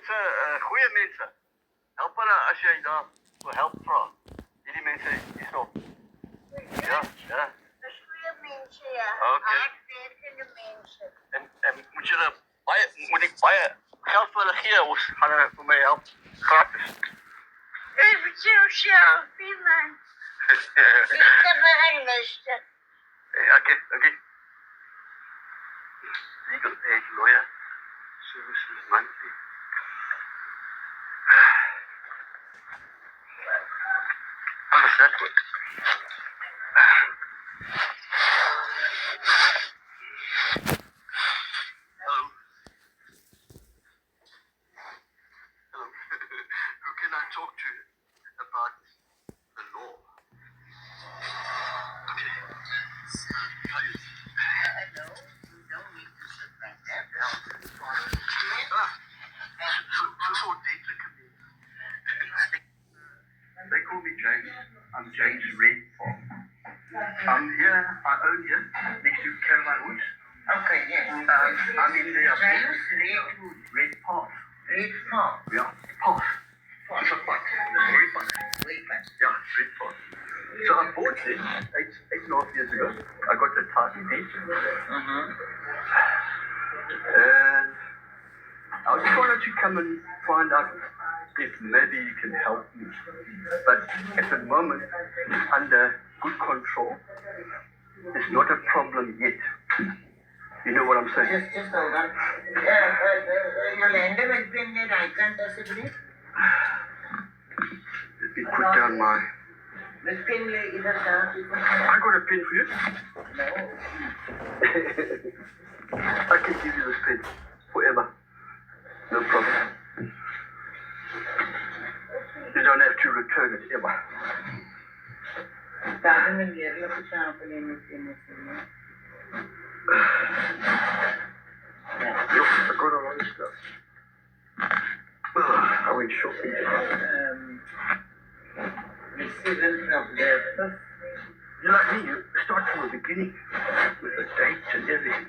mense, goeie mense. Help hulle as jy daar vir help vra. Hierdie mense hierso. Ja. Dis goeie mense, ja. Okay. Hardwerkende mense. En moet ek baie geld vir hulle gee, of gaan hulle vir my help gratis? Even yourself, man. It's the very mister. Okay. Legal Aid Lawyer Services Monthly. How does that work? Hello. Who can I talk to about the law? Okay. How you? No, you don't need to sit like that. So they call me James. I'm James Redpath. I'm here, I own here, next to Caroline Woods. Okay, yes. I'm in the James Redwood. Redpath. Redpath. Yeah, path. It's a path. Redpath. Yeah, Redpath. So I bought this 8.5 years ago. I got the title deed. And I just wanted to come and find out if maybe you can help me. But at the moment, under good control, it's not a problem yet. You know what I'm saying? Just hold on. Yolanda will bring the icon possibly. Let me put down my... Miss Finlay, either down. I got a pen for you. No. I can give you this pen forever. No problem. You don't have to return it ever. Starting in the area of the sample in this I got a lot of stuff. I went shopping. The 7th of the 1st. You like me, you start from the beginning with the dates and everything.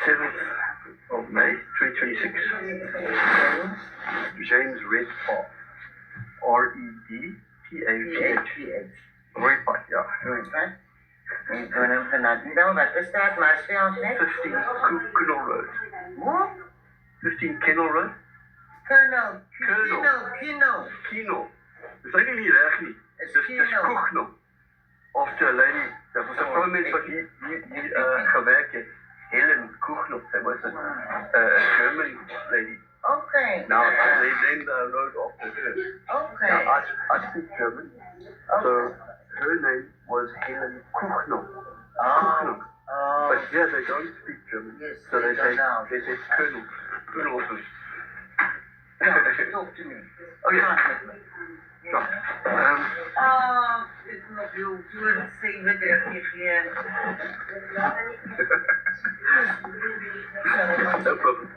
7th of May, 2026. James Redpath. R-E-D-P-A-T-H. Redpath, yeah. Redpath. Ik kan hem vanuit. Nou, wat is dat? Maar speel ons net. 15 Kennel Road. What? 15 Kennel Road? Kino. Dis eintlik nie reg nie. Dis Kuchno. After a lady, daar was 'n vrou mens wat hier gewerk het. Helen Kuchno. Sy was 'n German lady. Okay. Now they named the road after her. Okay. Now I speak German, so her name was Helen Kuchno. Kuchno. But here they don't speak German, Yes, so they say Colonel. Talk to me. Okay. Sure. It's not you. You will say with it here. No problem.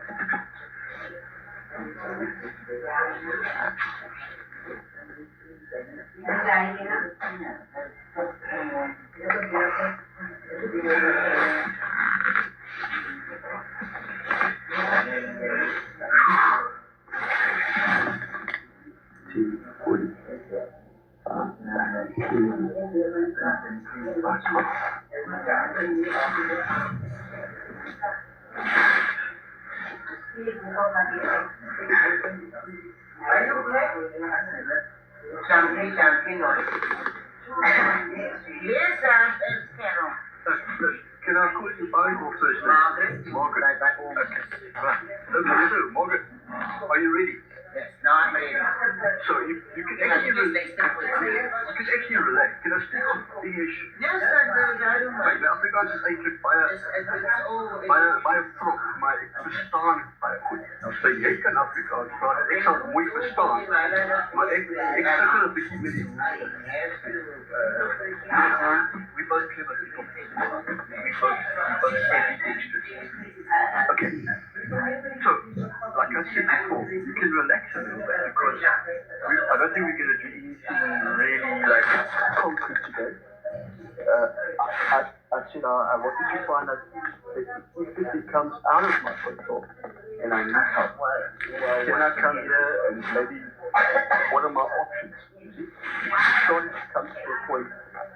Something noise. Yes, sir. It's Carol. Can I call you by your first name? Margaret. Right back home. Okay. Right. Okay, so, Margaret, are you ready? Yes, no, I'm ready. So, you can actually relax. Can I speak on Eish? Yes, sir. I don't My mind. Afrikaans is eintlik baie vrot, maar ek verstaan baie goed. Nou sê jy kan Afrikaans praat, ek sal mooi verstaan, maar ek sukkel 'n bietjie met die we both clever people. We both heavy textures. Okay. So, like I said before, you can relax a little bit because I don't think we're going to do anything really like concrete today. I said I wanted to find out if it becomes out of my control, and I need help. Can I come here and maybe, what are my options? You see? It's starting to come to a point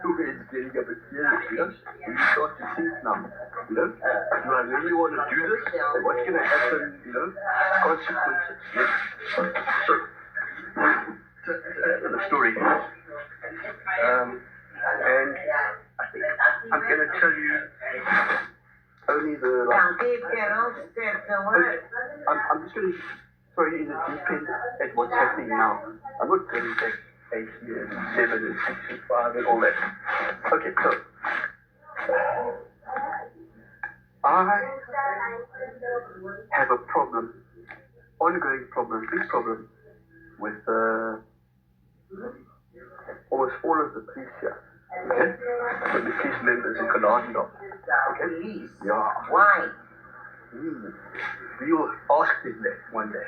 where it's getting a bit serious, you know? And you start to think now, you know? Do I really want to do this? And what's going to happen, you know? Consequences. Yes. So the story. And I think I'm going to tell you only the last. I'm just going to throw you in the deep end at what's happening now. I'm not going back 8 years, 7 and 6 and 5 and all that. Okay, so I have a problem, ongoing problem, big problem with almost all of the police here. Okay? So the police members in Genadendal. Okay? Police? Yeah. Why? We'll ask them that one day.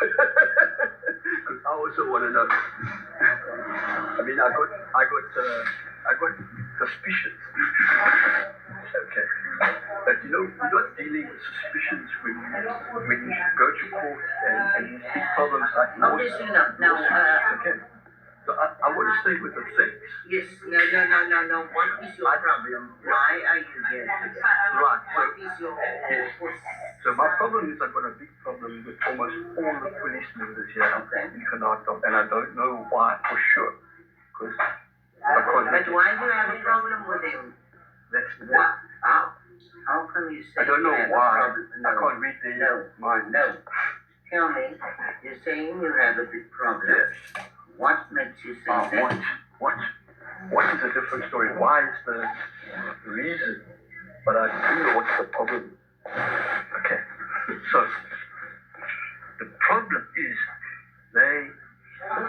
Because I also want to know. I mean, I got suspicions. Okay. But you know, we're not dealing with suspicions when you go to court and you see problems like Obviously not. No. Okay. So I want to stay with the facts. Yes. No. What is your problem? Why are you here? Right. What is your purpose? So my problem is I've got a big problem with almost all the police members here in Genadendal, and I don't know why for sure. Because I can't. But why do you have a problem with them? That's the What? How come you say? I don't know you have why. a problem? I can't read their mind. No. Tell me. You're saying you have a big problem. Yes. What makes you say that? What is a different story? Why is the reason? But I do know what's the problem. Okay. So the problem is they.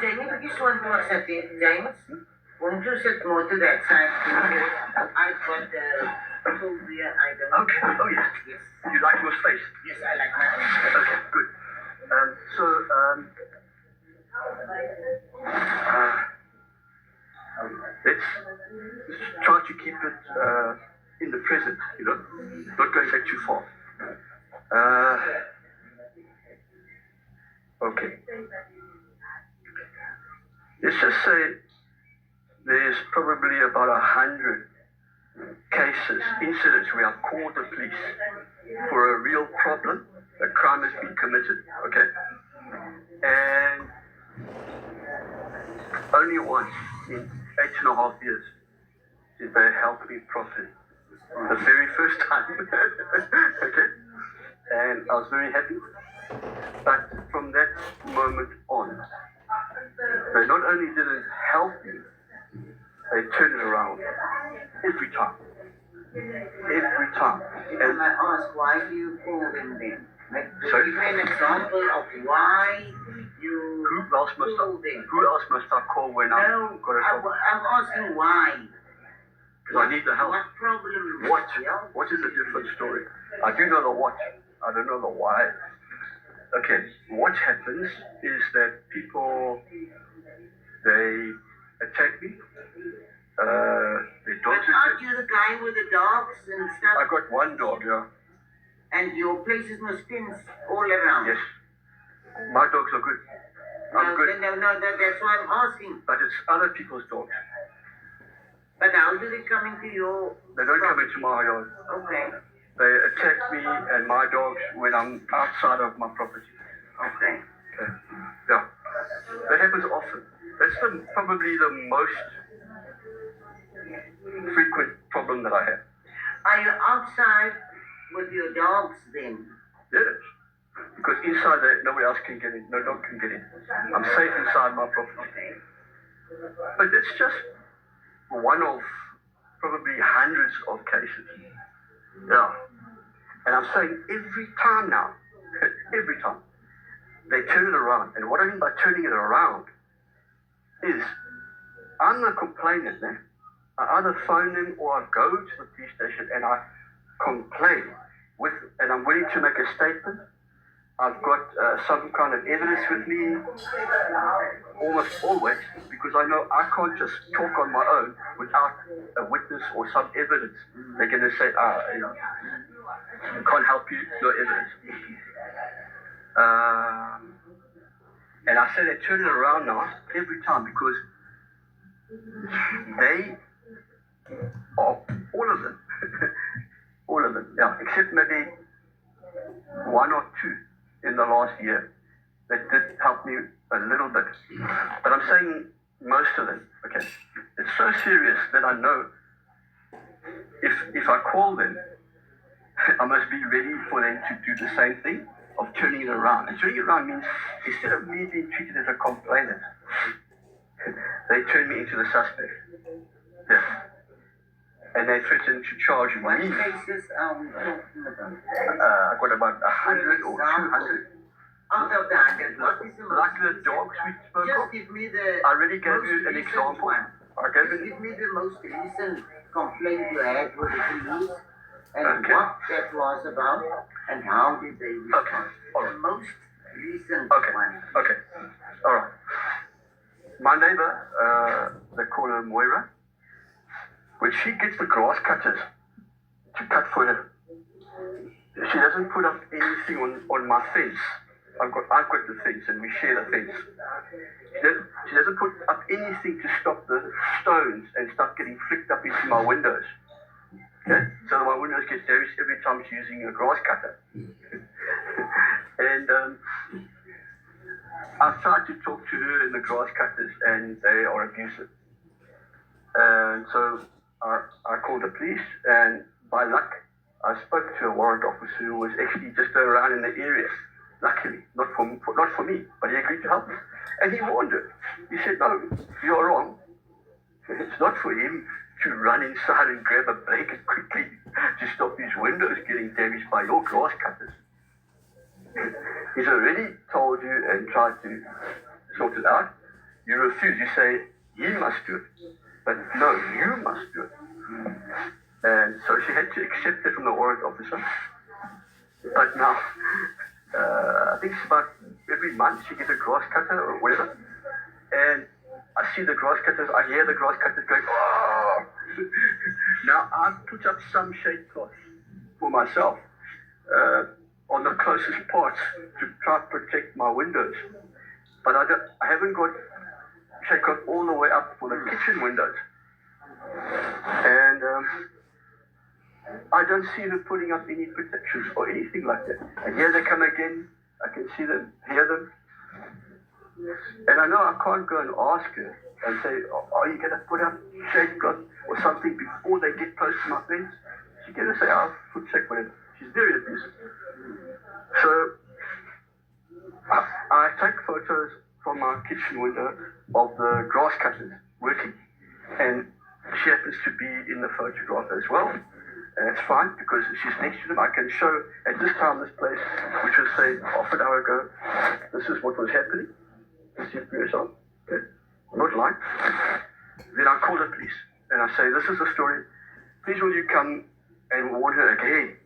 Jamie, we just want to accept it, James. Won't you sit more to that side? I've got phobia. I don't. Okay. Oh yes. Yes. You like your space? Yes, I like my own space. Okay. Good. Let's try to keep it in the present, you know, not going back too far. Okay. Let's just say there's probably about 100 cases, incidents where I've called the police for a real problem, a crime has been committed, okay? And only once in 8.5 years did they help me properly. The very first time, okay? And I was very happy. But from that moment on, they not only didn't help me, they turned it around every time. Every time. And I ask, why do you call them then? Like, Sorry? give me an example of why you Who else must I call when I've got a problem? I'm asking why. Because I need the help. What problem? What is a different story? I do know the what. I don't know the why. Okay, what happens is that people, they attack me. Their dogs Aren't you the guy with the dogs and stuff? I got one dog, yeah. And your places must pins all around. Yes. My dogs are good. I'm good. No, that's why I'm asking. But it's other people's dogs. But how do they come into your... They don't come into my yard. Okay. They attack me and my dogs when I'm outside of my property. Okay. Yeah. That happens often. That's probably the most frequent problem that I have. Are you outside with your dogs then? Yes. Because inside there, nobody else can get in. No dog can get in. I'm safe inside my property. But it's just one of probably hundreds of cases. Yeah. And I'm saying every time now, every time, they turn it around. And what I mean by turning it around is, I'm not complaining, man. I either phone them or I go to the police station and I complain and I'm willing to make a statement. I've got some kind of evidence with me, almost always, because I know I can't just talk on my own without a witness or some evidence. They're going to say, you know, can't help you, no evidence. And I say they turn it around now every time because they are, all of them, yeah, except maybe one or two in the last year that did help me a little bit. But I'm saying most of them, okay? It's so serious that I know if I call them, I must be ready for them to do the same thing of turning it around. And turning it around means instead of me being treated as a complainant, they turn me into the suspect. Yeah. And they threaten to charge me. What cases are we talking about? I got about 100 or 200. Out of the 100, what is the most like the dogs we spoke Just of? give me the I already gave most you an recent example. one. I gave Just you give me the most recent complaint you had with the police and Okay. what that was about and how did they respond. Okay. All right. The most recent Okay. one. Okay. All right. My neighbor, they call her Moira. When she gets the grass cutters to cut for her, she doesn't put up anything on my fence. I've got the fence and we share the fence. She doesn't put up anything to stop the stones and start getting flicked up into my windows. Okay? So that my windows get damaged every time she's using a grass cutter. And I've tried to talk to her and the grass cutters and they are abusive. And so I called the police and by luck I spoke to a warrant officer who was actually just around in the area. Luckily, not for me, but he agreed to help me. And he warned her. He said, no, you're wrong. It's not for him to run inside and grab a blanket quickly to stop his windows getting damaged by your grass cutters. He's already told you and tried to sort it out. You refuse. You say, he must do it. But no, you must do it. And so she had to accept it from the warrant officer. But now, I think it's about every month she gets a grass cutter or whatever. And I see the grass cutters, I hear the grass cutters going, oh! Now I've put up some shade cloth for myself on the closest parts to try to protect my windows. But I haven't got shade cloth all the way up for the kitchen windows. And I don't see them putting up any protections or anything like that. And here they come again. I can see them, hear them. And I know I can't go and ask her and say, are you going to put up shade cloth or something before they get close to my fence? She's going to say, I'll foot check whatever. She's very abusive. So I take photos from my kitchen window of the grass cutters working. And she happens to be in the photograph as well. And it's fine because she's next to them. I can show at this time, this place, which was say half an hour ago, this is what was happening. You see it for yourself. Okay? I'm not lying. Then I call the police and I say, this is the story. Please will you come and warn her again?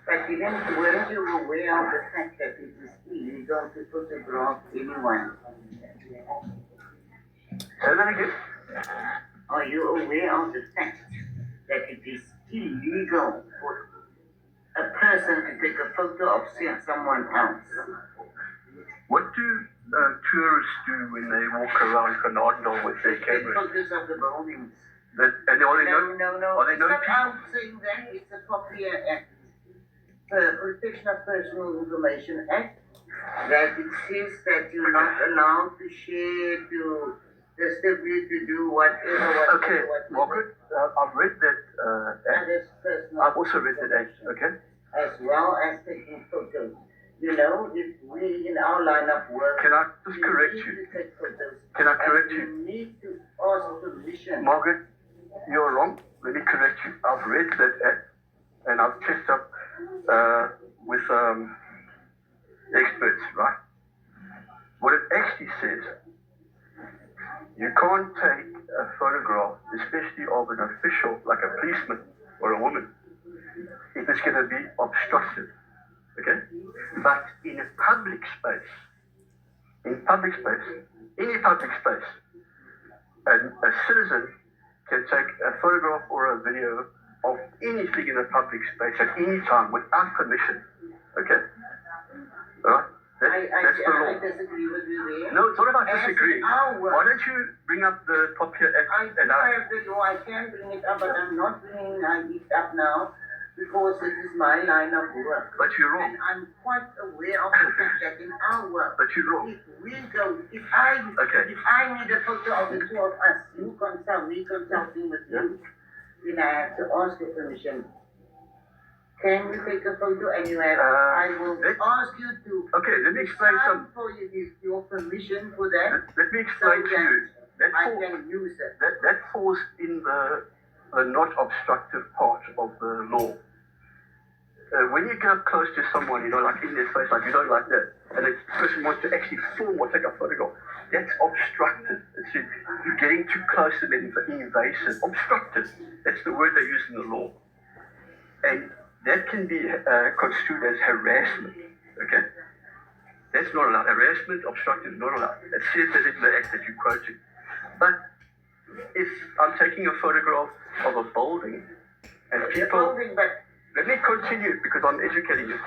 But even weren't you aware of the fact that it is illegal to photograph anyone? Say that again. Are you aware of the fact that it is illegal for a person to take a photo of someone else? What do tourists do when they walk around Genadendal with their Take cameras? photos of the buildings. And are they No. Are they known Stop out saying that. It's a Copyright Act. The Protection of Personal Information Act. That it says that you're not allowed to share, to distribute, to do whatever. Okay, Margaret, I've read that act. That is personal. I've also read that act, okay? As well as taking photos. You know, if we in our line of work, Can I just correct need you? to take photos. Can I correct And you? You need to ask permission. Margaret, you're wrong. Let me correct you. I've read that act and I've checked up with experts, right? What it actually says, you can't take a photograph, especially of an official, like a policeman or a woman, if it's going to be obstructive, okay? But in a public space, any public space, a citizen can take a photograph or a video of anything in a public space at any time without permission, okay? All right? That's the law. I disagree with you there. No, it's not about disagreeing. Why don't you bring up the Popular Act? I do have the law. I can bring it up, but I'm not bringing it up now because it is my line of work. But you're wrong. And I'm quite aware of the fact that in our work, But you're wrong. if I need a photo of the two of us, we consulting with you, then I have to ask your permission. Can we take a photo and you have, I will ask you to Okay, let me explain some. for your permission for that. Let me explain to you. I can use it. That falls in the not obstructive part of the law. When you get close to someone, like in their face, like you don't like that, and the person wants to actually film or take a photograph, that's obstructive. You're getting too close to them, invasive. Obstructive. That's the word they use in the law. And that can be construed as harassment. Okay? That's not allowed. Harassment, obstructive, not allowed. It says that in the act that you're quoting. But if I'm taking a photograph of a building and people... Let me continue because I'm educating you.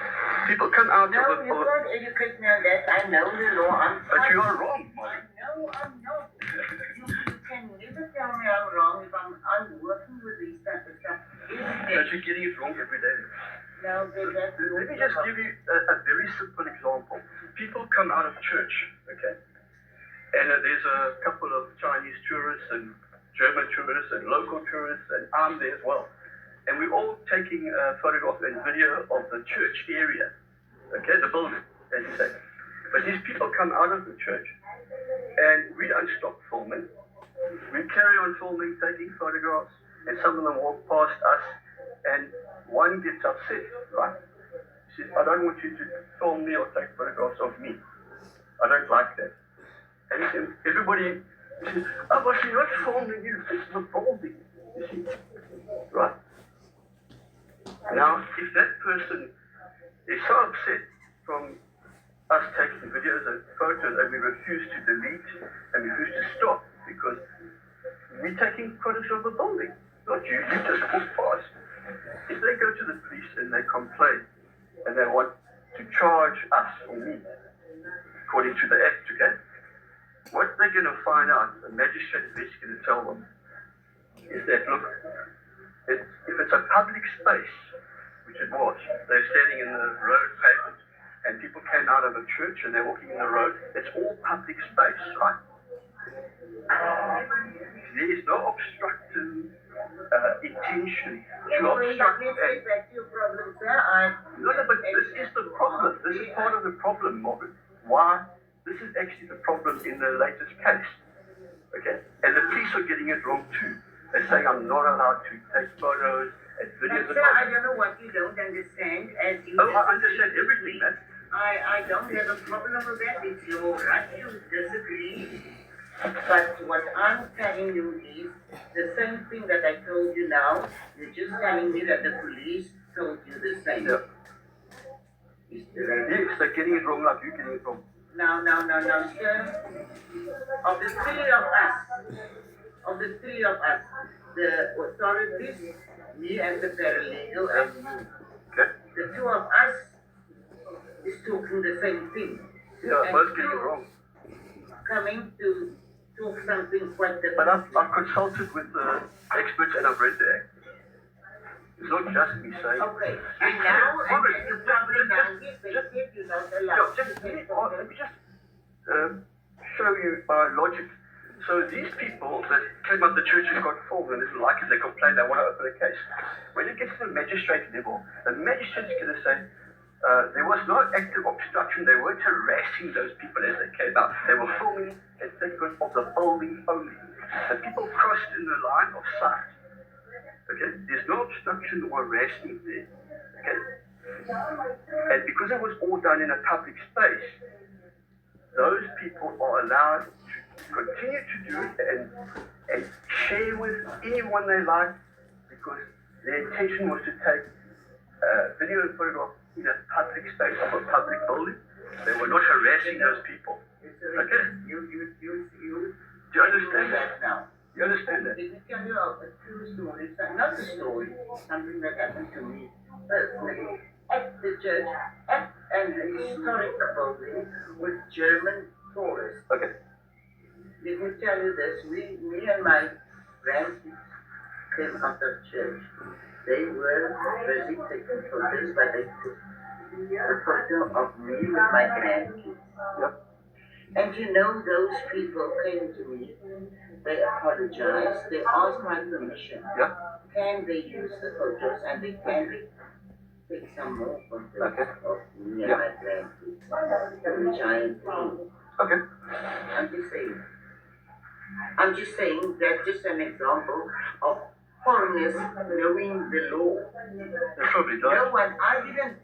People come out no, of a... No, you can't educate me on that. I know the law. But you are wrong, Margaret. No, I'm not. You can never tell me I'm wrong if I'm working with these type of stuff. But you're getting it wrong every day. No, let me just give you a very simple example. People come out of church, okay? And there's a couple of Chinese tourists and German tourists and local tourists, and I'm there as well. And we're all taking a photograph and video of the church area, okay, the building, as you say. But these people come out of the church, and we don't stop filming. We carry on filming, taking photographs, and some of them walk past us, and one gets upset, right? He says, I don't want you to film me or take photographs of me. I don't like that. And everybody says, oh, but you're not filming you, it's the building, you see, right? Now, if that person is so upset from us taking videos and photos and we refuse to delete and we refuse to stop because we're taking photos of the building, not you, you just walk past. If they go to the police and they complain and they want to charge us or me, according to the act, okay, what they're going to find out, the magistrate is basically going to tell them, is that, look, if it's a public space, which it was, they're standing in the road pavement, and people came out of a church and they're walking in the road, it's all public space, right? There is no obstructive intention to obstruct. Let's get back to your problem, sir. No, but this is the problem. This is part of the problem, Margaret. Why? This is actually the problem in the latest case. Okay? And the police are getting it wrong too. They're saying I'm not allowed to take photos and videos. But sir, I don't know what you don't understand. As you I understand everything, man. I don't have a problem with that. It's your right to disagree. But what I'm telling you is the same thing that I told you now. You're just telling me that the police told you the same. Yeah. Yes, they're getting it wrong like you're getting it wrong. No, sir. Of the three of us, the authorities, me and the paralegal, and you. Okay. The two of us is talking the same thing. Yeah, and both getting it wrong. Coming to talk something quite different. But I've consulted with the experts and I've read the act. It's not just me saying. Okay, and now, you probably now they said you're not allowed to take photos. Let me just show you by logic. So these people that came out of the church and got filmed and didn't like it, they complained, they want to open a case. When it gets to the magistrate level, the magistrate's going to say, there was no active obstruction, they weren't harassing those people as they came out. They were filming and taking of the building only. The people crossed in the line of sight. Okay, there's no obstruction or harassment there. Okay, and because it was all done in a public space, those people are allowed to continue to do it and share with anyone they like because their intention was to take video and photograph in a public space of a public building. They were not harassing those people. Okay? You Do you understand that now? You understand that? Let me tell you a true story. Not a story, something that happened to me personally at the church, at and a historic building with German tourists. Okay. Let me tell you this, me and my grandkids came out of church. They were busy taking photos, but they took a photo of me with my grandkids. Yep. And you know, those people came to me, they apologized, they asked my permission. Yeah. Can they use the photos, and they can take some more photos of me and my grandkids, which I include. Okay. I'm just saying that's just an example of foreigners knowing the law. They probably don't. No one, I didn't.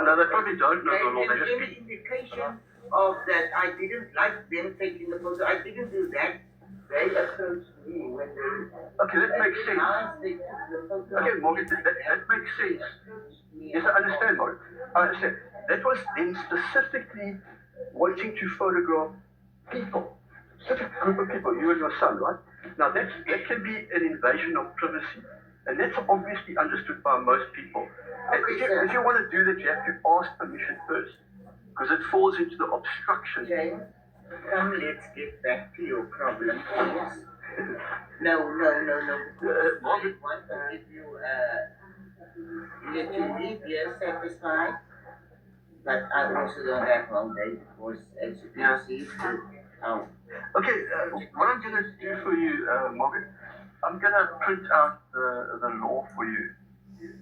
No, they probably don't know the law. They just any speak. indication of that I didn't like them taking the photo. I didn't do that. They approached me when they. Okay, that makes sense. They took the photo. Okay, Margaret, that makes sense. Yes, I understand, Margaret. I understand. That was them specifically wanting to photograph people. Specific group of people, you and your son, right? Now that can be an invasion of privacy. And that's obviously understood by most people. If you want to do that, you have to ask permission first. Because it falls into the obstruction. James, come, let's get back to your problem, please. No. Margaret, I want to give you, let you leave here satisfied. But I also don't have all day because, as you can see, okay, what I'm going to do for you, Margaret, I'm going to print out the law for you.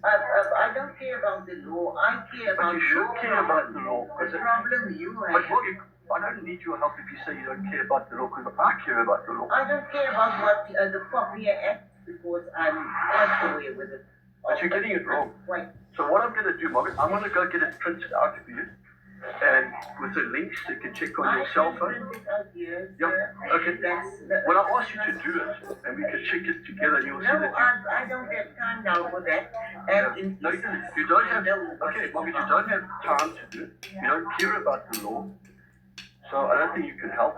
I don't care about the law. I care about But you should care about the law. The problem you have. But Margaret, I don't need your help if you say you don't care about the law, because I care about the law. I don't care about what the Popular Act because I'm familiar with it. But you're getting it wrong. Right. So what I'm going to do, Margaret, I'm going to go get it printed out for you. And with the links, you can check on your cell phone. Yeah, okay. Well, I'll ask you to do it, and we can check it together, and you'll see that I don't have time now for that. And no, you don't have, okay, Margaret, you don't have time to do it. You don't care about the law. So I don't think you can help,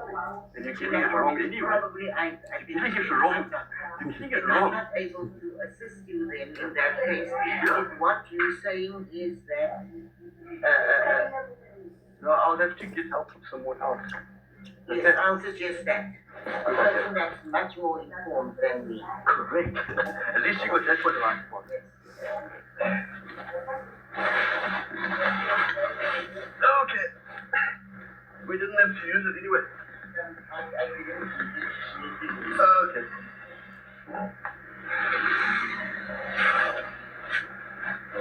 and you're getting it wrong anyway. Probably You think it's wrong. You think it's wrong. I'm not able to assist you then in that case. If what you're saying is that No, I'll have to get help from someone else. yes, I'll suggest that. A person that's much more informed than me. Correct. At least you got that one right for. Okay. We didn't have to use it anyway. Okay.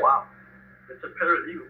Wow. It's a paralegal.